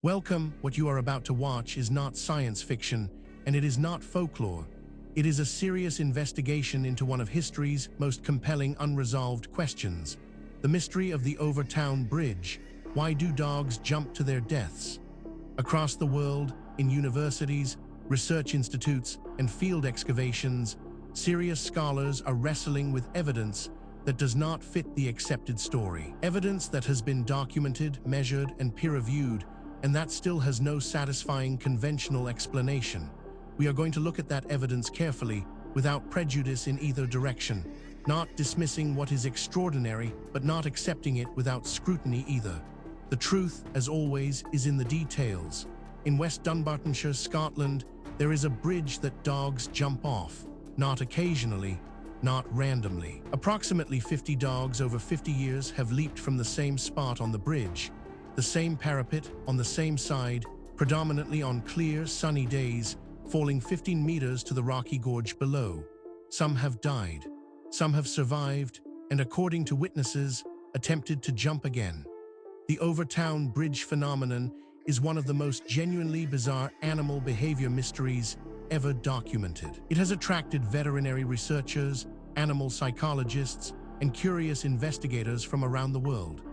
Welcome. What you are about to watch is not science fiction, and it is not folklore. It is a serious investigation into one of history's most compelling unresolved questions. The mystery of the Overtoun Bridge. Why do dogs jump to their deaths? Across the world, in universities, research institutes, and field excavations, serious scholars are wrestling with evidence that does not fit the accepted story. Evidence that has been documented, measured, and peer-reviewed, and that still has no satisfying conventional explanation. We are going to look at that evidence carefully, without prejudice in either direction, not dismissing what is extraordinary, but not accepting it without scrutiny either. The truth, as always, is in the details. In West Dunbartonshire, Scotland, there is a bridge that dogs jump off, not occasionally, not randomly. Approximately 50 dogs over 50 years have leaped from the same spot on the bridge, the same parapet on the same side, predominantly on clear, sunny days, falling 15 meters to the rocky gorge below. Some have died, some have survived, and according to witnesses, attempted to jump again. The Overtoun Bridge phenomenon is one of the most genuinely bizarre animal behavior mysteries ever documented. It has attracted veterinary researchers, animal psychologists, and curious investigators from around the world.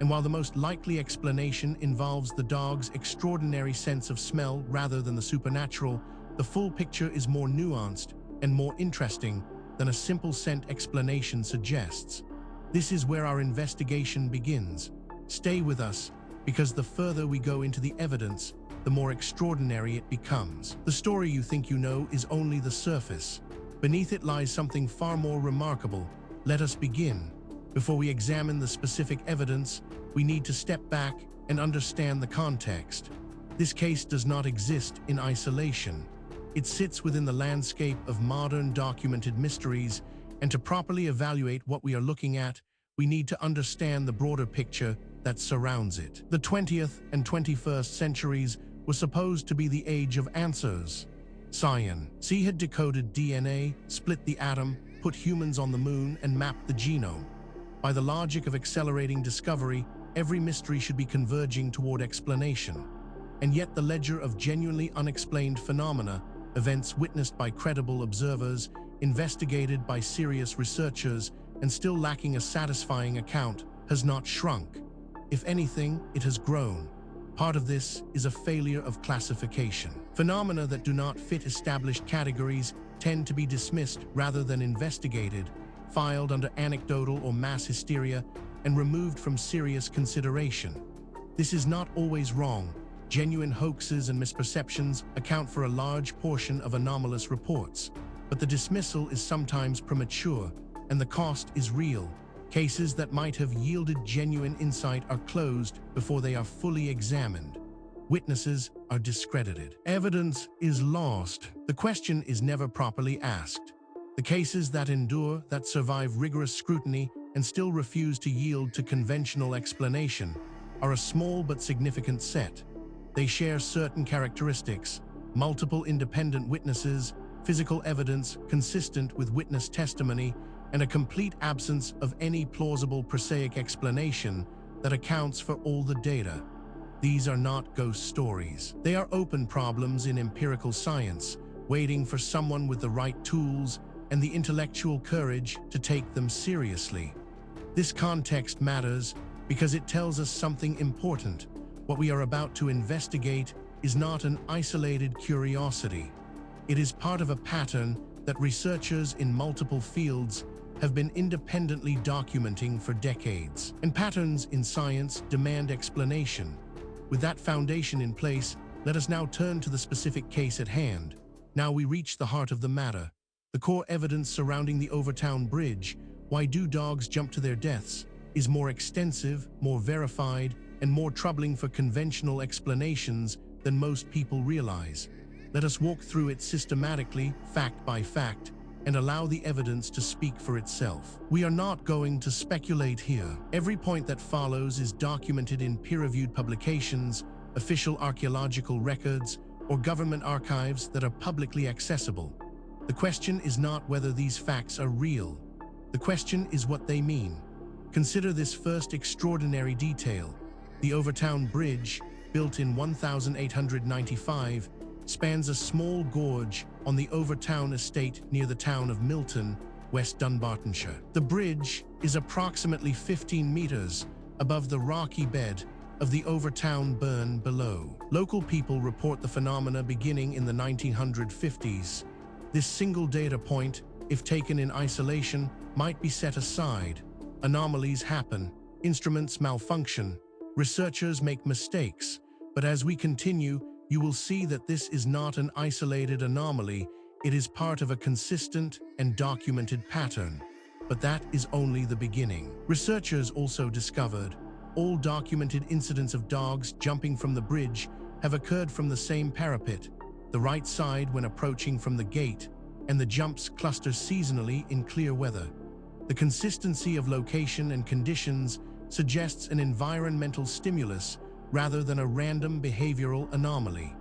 And while the most likely explanation involves the dog's extraordinary sense of smell rather than the supernatural, the full picture is more nuanced and more interesting than a simple scent explanation suggests. This is where our investigation begins. Stay with us, because the further we go into the evidence, the more extraordinary it becomes. The story you think you know is only the surface. Beneath it lies something far more remarkable. Let us begin. Before we examine the specific evidence, we need to step back and understand the context. This case does not exist in isolation. It sits within the landscape of modern documented mysteries, and to properly evaluate what we are looking at, we need to understand the broader picture that surrounds it. The 20th and 21st centuries were supposed to be the age of answers. Science had decoded DNA, split the atom, put humans on the moon, and mapped the genome. By the logic of accelerating discovery, every mystery should be converging toward explanation. And yet the ledger of genuinely unexplained phenomena, events witnessed by credible observers, investigated by serious researchers, and still lacking a satisfying account, has not shrunk. If anything, it has grown. Part of this is a failure of classification. Phenomena that do not fit established categories tend to be dismissed rather than investigated, filed under anecdotal or mass hysteria, and removed from serious consideration. This is not always wrong. Genuine hoaxes and misperceptions account for a large portion of anomalous reports, but the dismissal is sometimes premature, and the cost is real. Cases that might have yielded genuine insight are closed before they are fully examined. Witnesses are discredited. Evidence is lost. The question is never properly asked. The cases that endure, that survive rigorous scrutiny, and still refuse to yield to conventional explanation are a small but significant set. They share certain characteristics: multiple independent witnesses, physical evidence consistent with witness testimony, and a complete absence of any plausible prosaic explanation that accounts for all the data. These are not ghost stories. They are open problems in empirical science, waiting for someone with the right tools and the intellectual courage to take them seriously. This context matters because it tells us something important. What we are about to investigate is not an isolated curiosity. It is part of a pattern that researchers in multiple fields have been independently documenting for decades. And patterns in science demand explanation. With that foundation in place, let us now turn to the specific case at hand. Now we reach the heart of the matter. The core evidence surrounding the Overtoun Bridge, why do dogs jump to their deaths, is more extensive, more verified, and more troubling for conventional explanations than most people realize. Let us walk through it systematically, fact by fact, and allow the evidence to speak for itself. We are not going to speculate here. Every point that follows is documented in peer-reviewed publications, official archaeological records, or government archives that are publicly accessible. The question is not whether these facts are real. The question is what they mean. Consider this first extraordinary detail. The Overtoun Bridge, built in 1895, spans a small gorge on the Overtoun estate near the town of Milton, West Dunbartonshire. The bridge is approximately 15 meters above the rocky bed of the Overtoun burn below. Local people report the phenomena beginning in the 1950s. This single data point, if taken in isolation, might be set aside. Anomalies happen, instruments malfunction, researchers make mistakes, but as we continue, you will see that this is not an isolated anomaly, it is part of a consistent and documented pattern. But that is only the beginning. Researchers also discovered all documented incidents of dogs jumping from the bridge have occurred from the same parapet, the right side when approaching from the gate, and the jumps cluster seasonally in clear weather. The consistency of location and conditions suggests an environmental stimulus rather than a random behavioral anomaly.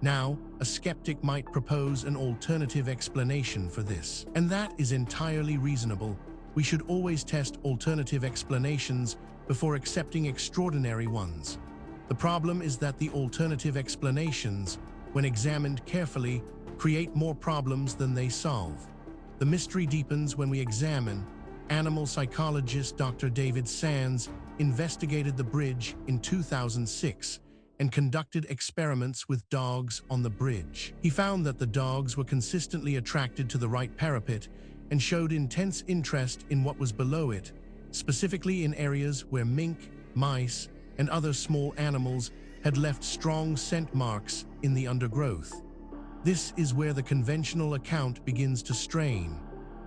Now, a skeptic might propose an alternative explanation for this, and that is entirely reasonable. We should always test alternative explanations before accepting extraordinary ones. The problem is that the alternative explanations, when examined carefully, create more problems than they solve. The mystery deepens when we examine. Animal psychologist Dr. David Sands investigated the bridge in 2006 and conducted experiments with dogs on the bridge. He found that the dogs were consistently attracted to the right parapet and showed intense interest in what was below it, specifically in areas where mink, mice, and other small animals had left strong scent marks in the undergrowth. This is where the conventional account begins to strain.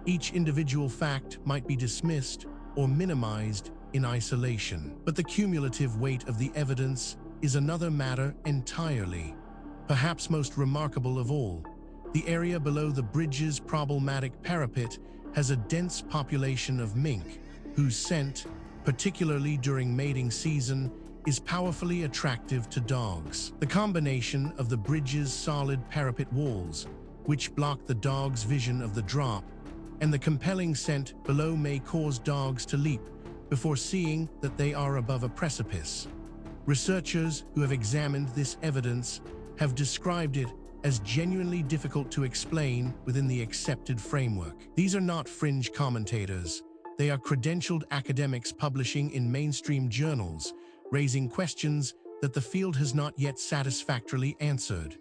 Each individual fact might be dismissed or minimized in isolation. But the cumulative weight of the evidence is another matter entirely. Perhaps most remarkable of all, the area below the bridge's problematic parapet has a dense population of mink, whose scent, particularly during mating season, is powerfully attractive to dogs. The combination of the bridge's solid parapet walls, which block the dog's vision of the drop, and the compelling scent below may cause dogs to leap before seeing that they are above a precipice. Researchers who have examined this evidence have described it as genuinely difficult to explain within the accepted framework. These are not fringe commentators. They are credentialed academics publishing in mainstream journals, raising questions that the field has not yet satisfactorily answered.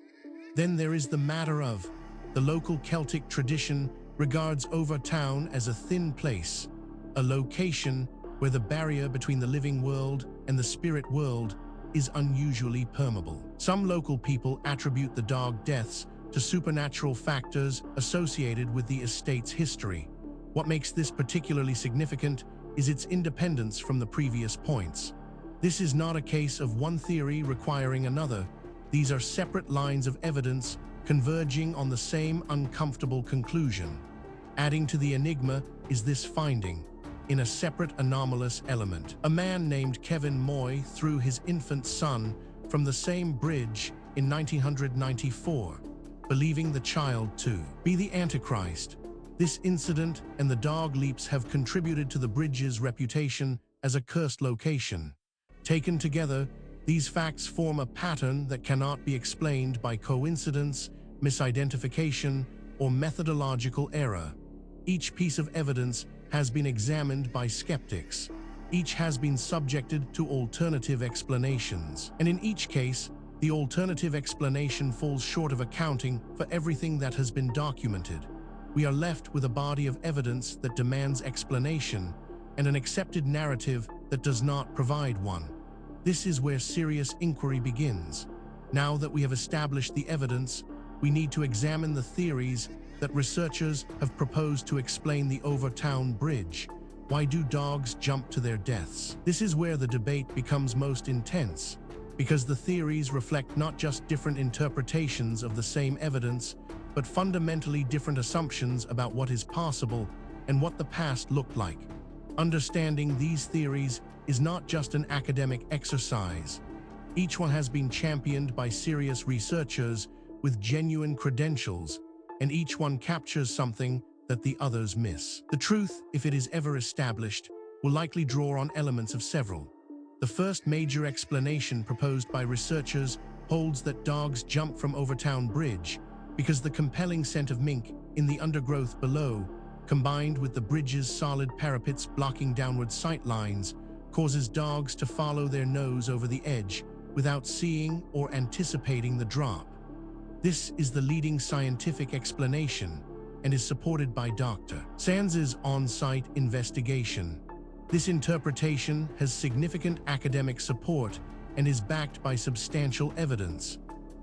Then there is the matter of the local Celtic tradition regards Overtoun as a thin place, a location where the barrier between the living world and the spirit world is unusually permeable. Some local people attribute the dog deaths to supernatural factors associated with the estate's history. What makes this particularly significant is its independence from the previous points. This is not a case of one theory requiring another. These are separate lines of evidence converging on the same uncomfortable conclusion. Adding to the enigma is this finding, in a separate anomalous element. A man named Kevin Moy threw his infant son from the same bridge in 1994, believing the child to be the Antichrist. This incident and the dog leaps have contributed to the bridge's reputation as a cursed location. Taken together, these facts form a pattern that cannot be explained by coincidence, misidentification, or methodological error. Each piece of evidence has been examined by skeptics. Each has been subjected to alternative explanations. And in each case, the alternative explanation falls short of accounting for everything that has been documented. We are left with a body of evidence that demands explanation and an accepted narrative that does not provide one. This is where serious inquiry begins. Now that we have established the evidence, we need to examine the theories that researchers have proposed to explain the Overtoun Bridge. Why do dogs jump to their deaths? This is where the debate becomes most intense, because the theories reflect not just different interpretations of the same evidence, but fundamentally different assumptions about what is possible and what the past looked like. Understanding these theories is not just an academic exercise. Each one has been championed by serious researchers with genuine credentials, and each one captures something that the others miss. The truth, if it is ever established, will likely draw on elements of several. The first major explanation proposed by researchers holds that dogs jump from Overtoun Bridge because the compelling scent of mink in the undergrowth below, combined with the bridge's solid parapets blocking downward sight lines, causes dogs to follow their nose over the edge without seeing or anticipating the drop. This is the leading scientific explanation and is supported by Dr. Sands's on-site investigation. This interpretation has significant academic support and is backed by substantial evidence,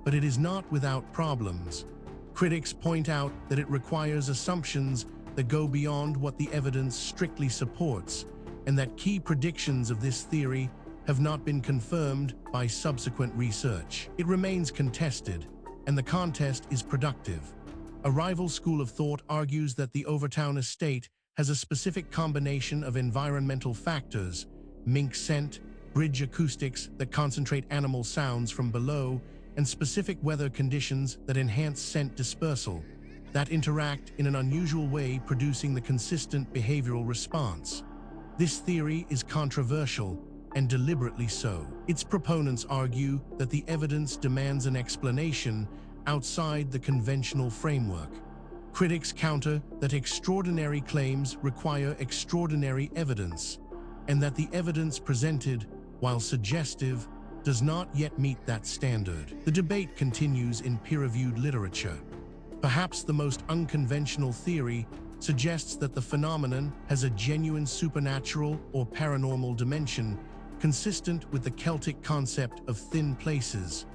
but it is not without problems. Critics point out that it requires assumptions that go beyond what the evidence strictly supports, and that key predictions of this theory have not been confirmed by subsequent research. It remains contested, and the contest is productive. A rival school of thought argues that the Overtoun estate has a specific combination of environmental factors, mink scent, bridge acoustics that concentrate animal sounds from below, and specific weather conditions that enhance scent dispersal, that interact in an unusual way, producing the consistent behavioral response. This theory is controversial, and deliberately so. Its proponents argue that the evidence demands an explanation outside the conventional framework. Critics counter that extraordinary claims require extraordinary evidence, and that the evidence presented, while suggestive, does not yet meet that standard. The debate continues in peer-reviewed literature. Perhaps the most unconventional theory suggests that the phenomenon has a genuine supernatural or paranormal dimension consistent with the Celtic concept of thin places,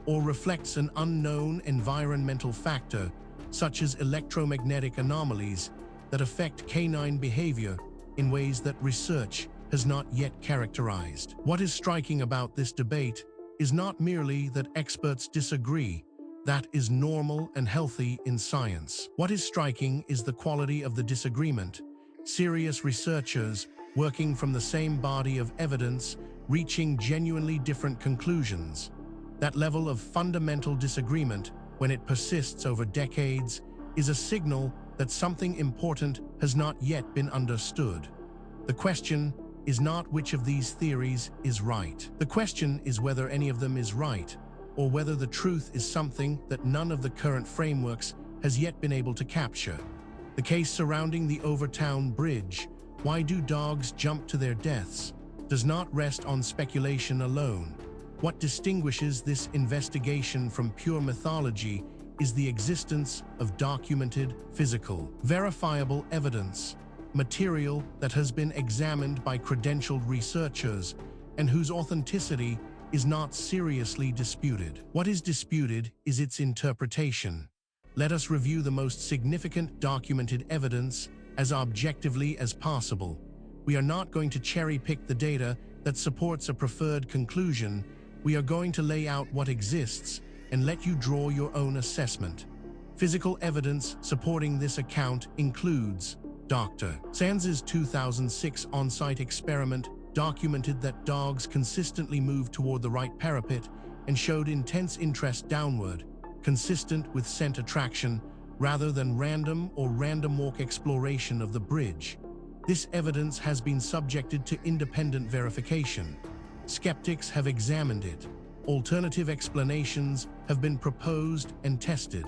or reflects an unknown environmental factor, such as electromagnetic anomalies that affect canine behavior in ways that research has not yet characterized. What is striking about this debate is not merely that experts disagree. That is normal and healthy in science. What is striking is the quality of the disagreement. Serious researchers, working from the same body of evidence, reaching genuinely different conclusions. That level of fundamental disagreement, when it persists over decades, is a signal that something important has not yet been understood. The question is not which of these theories is right. The question is whether any of them is right, or whether the truth is something that none of the current frameworks has yet been able to capture. The case surrounding the Overtoun Bridge, why do dogs jump to their deaths, does not rest on speculation alone. What distinguishes this investigation from pure mythology is the existence of documented, physical, verifiable evidence, material that has been examined by credentialed researchers and whose authenticity is not seriously disputed. What is disputed is its interpretation. Let us review the most significant documented evidence as objectively as possible. We are not going to cherry-pick the data that supports a preferred conclusion. We are going to lay out what exists and let you draw your own assessment. Physical evidence supporting this account includes Dr. Sands's 2006 on-site experiment documented that dogs consistently moved toward the right parapet and showed intense interest downward, consistent with scent attraction rather than random walk exploration of the bridge. This evidence has been subjected to independent verification. Skeptics have examined it. Alternative explanations have been proposed and tested.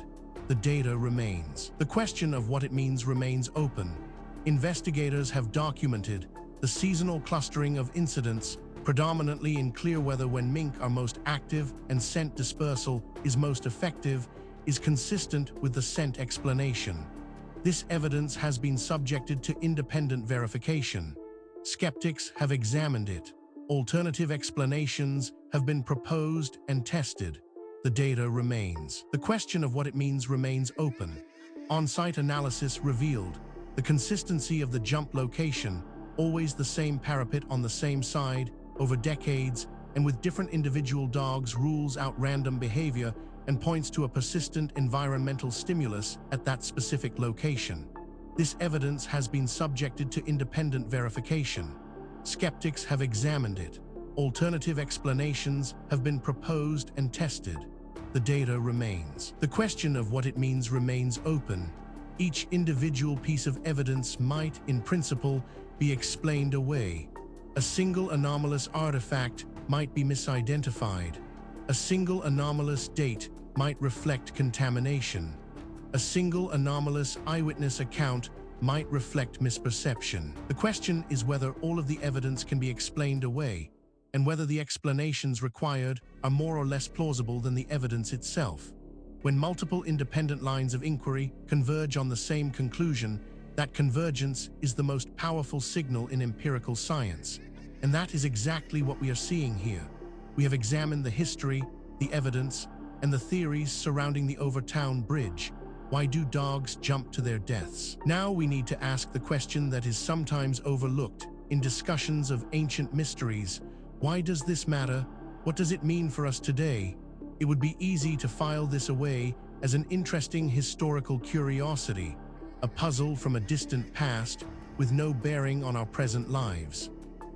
The data remains. The question of what it means remains open. Investigators have documented the seasonal clustering of incidents, predominantly in clear weather when mink are most active and scent dispersal is most effective, is consistent with the scent explanation. This evidence has been subjected to independent verification. Skeptics have examined it. Alternative explanations have been proposed and tested. The data remains. The question of what it means remains open. On-site analysis revealed the consistency of the jump location, always the same parapet on the same side, over decades, and with different individual dogs, rules out random behavior and points to a persistent environmental stimulus at that specific location. This evidence has been subjected to independent verification. Skeptics have examined it. Alternative explanations have been proposed and tested. The data remains. The question of what it means remains open. Each individual piece of evidence might, in principle, be explained away. A single anomalous artifact might be misidentified. A single anomalous date might reflect contamination. A single anomalous eyewitness account might reflect misperception. The question is whether all of the evidence can be explained away, and whether the explanations required are more or less plausible than the evidence itself. When multiple independent lines of inquiry converge on the same conclusion, that convergence is the most powerful signal in empirical science. And that is exactly what we are seeing here. We have examined the history, the evidence, and the theories surrounding the Overtoun Bridge. Why do dogs jump to their deaths? Now we need to ask the question that is sometimes overlooked in discussions of ancient mysteries. Why does this matter? What does it mean for us today? It would be easy to file this away as an interesting historical curiosity, a puzzle from a distant past with no bearing on our present lives.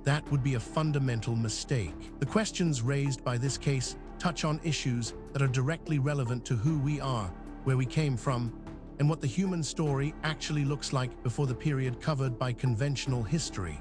That would be a fundamental mistake. The questions raised by this case touch on issues that are directly relevant to who we are, where we came from, and what the human story actually looks like before the period covered by conventional history.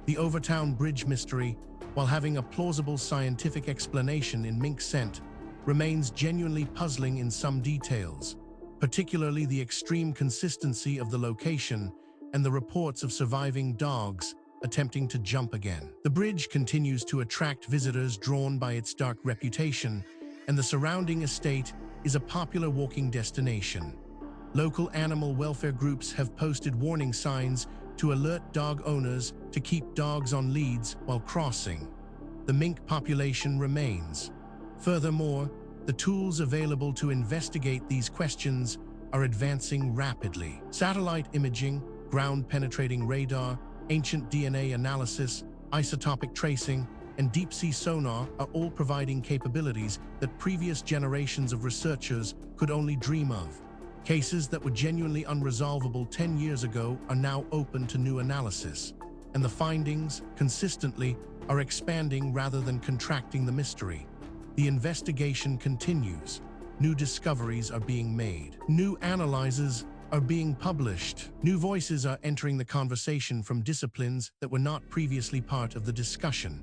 The Overtoun Bridge mystery, while having a plausible scientific explanation in mink scent, remains genuinely puzzling in some details, particularly the extreme consistency of the location and the reports of surviving dogs attempting to jump again. The bridge continues to attract visitors drawn by its dark reputation, and the surrounding estate is a popular walking destination. Local animal welfare groups have posted warning signs to alert dog owners to keep dogs on leads while crossing. The mink population remains. Furthermore, the tools available to investigate these questions are advancing rapidly. Satellite imaging, ground-penetrating radar, ancient DNA analysis, isotopic tracing, and deep-sea sonar are all providing capabilities that previous generations of researchers could only dream of. Cases that were genuinely unresolvable 10 years ago are now open to new analysis, and the findings, consistently, are expanding rather than contracting the mystery. The investigation continues. New discoveries are being made. New analyses are being published. New voices are entering the conversation from disciplines that were not previously part of the discussion.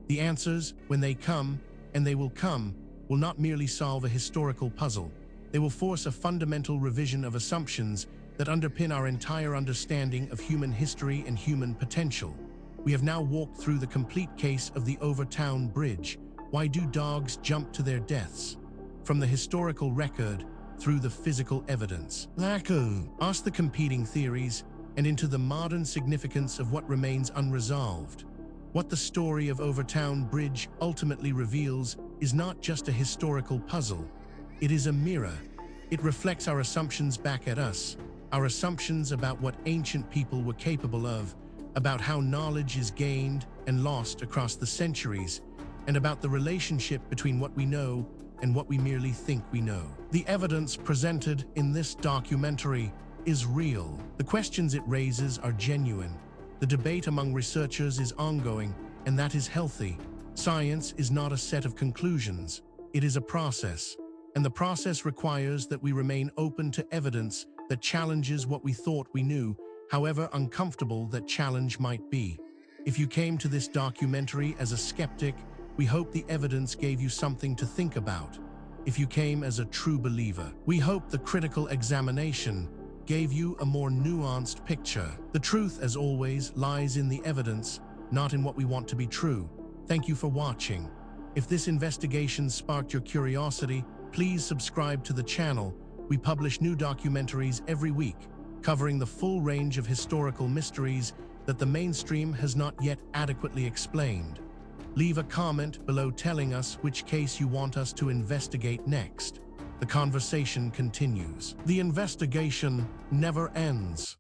The answers, when they come, and they will come, will not merely solve a historical puzzle. They will force a fundamental revision of assumptions that underpin our entire understanding of human history and human potential. We have now walked through the complete case of the Overtoun Bridge. Why do dogs jump to their deaths? From the historical record through the physical evidence. Ask the competing theories and into the modern significance of what remains unresolved. What the story of Overtoun Bridge ultimately reveals is not just a historical puzzle. It is a mirror. It reflects our assumptions back at us, our assumptions about what ancient people were capable of, about how knowledge is gained and lost across the centuries, and about the relationship between what we know and what we merely think we know. The evidence presented in this documentary is real. The questions it raises are genuine. The debate among researchers is ongoing, and that is healthy. Science is not a set of conclusions. It is a process. And the process requires that we remain open to evidence that challenges what we thought we knew, however uncomfortable that challenge might be. If you came to this documentary as a skeptic, we hope the evidence gave you something to think about. If you came as a true believer, we hope the critical examination gave you a more nuanced picture. The truth, as always, lies in the evidence, not in what we want to be true. Thank you for watching. If this investigation sparked your curiosity, please subscribe to the channel. We publish new documentaries every week, covering the full range of historical mysteries that the mainstream has not yet adequately explained. Leave a comment below telling us which case you want us to investigate next. The conversation continues. The investigation never ends.